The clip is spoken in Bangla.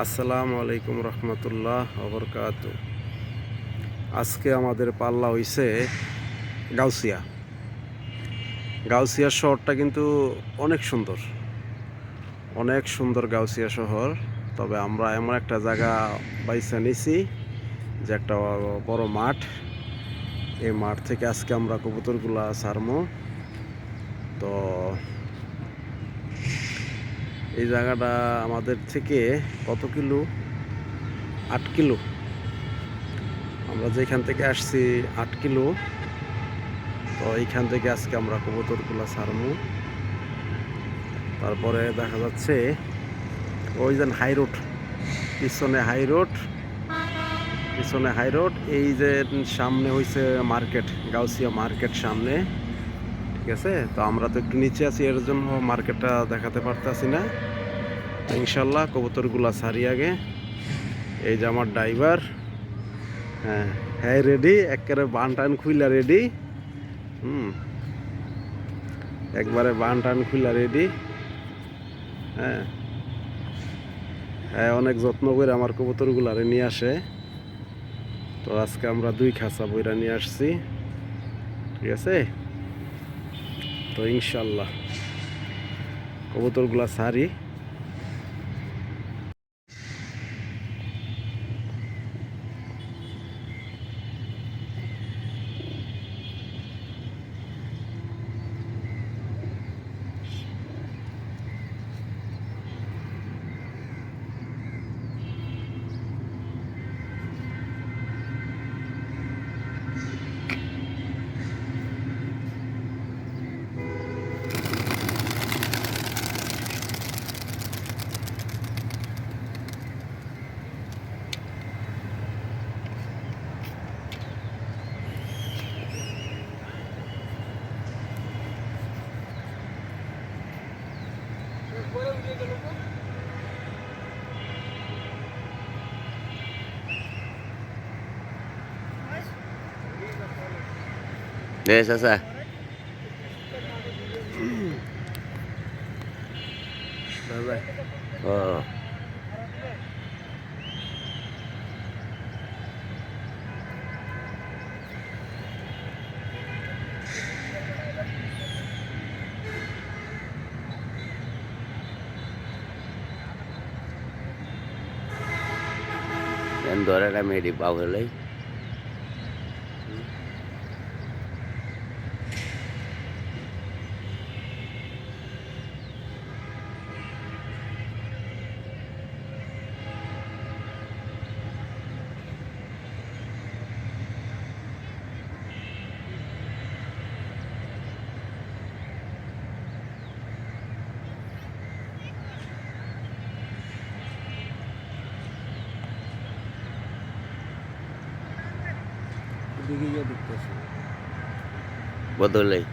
আসসালামু আলাইকুম রহমতুল্লাহ ওবরকাত। আজকে আমাদের পাল্লা হইছে গাউসিয়া। গাউসিয়া শহরটা কিন্তু অনেক সুন্দর, অনেক সুন্দর গাউসিয়া শহর। তবে আমরা এমন একটা জায়গা বাইছে নিছি যে একটা বড় মাঠ। এই মাঠ থেকে আজকে আমরা কবুতরগুলা ছাড়মু। তো এই জায়গাটা আমাদের থেকে কত কিলো? 8 কিলো। আমরা যেখান থেকে আসছি 8 কিলো। তো এইখান থেকে আজকে আমরা কবুতরগুলা ছাড়মু। তারপরে দেখা যাচ্ছে ওই যে হাই রোড, পিছনে হাই রোড, পিছনে হাই রোড, এই যে সামনে হইছে মার্কেট, গাউসিয়া মার্কেট সামনে। ঠিক আছে, তো আমরা তো একটু নিচে আছি, এর জন্য মার্কেটটা দেখাতে পারতাছি না। ইনশাল্লাহ কবুতরগুলা ছাড়ি আগে। এই যে আমার ড্রাইভার, হ্যাঁ হ্যাঁ রেডি, একেবারে বান টান খুইলা রেডি। একবারে বান টান খুইলা রেডি। হ্যাঁ হ্যাঁ, অনেক যত্ন করে আমার কবুতরগুলারে নিয়ে আসে। তো আজকে আমরা 2 খাঁচা বইরা নিয়ে আসছি। ঠিক আছে, তো ইনশাল্লাহ কবুতরগুলা ছাড়ি। Deh, Sasa. Oh. Yan dora kami di bawal ay. Betul ay.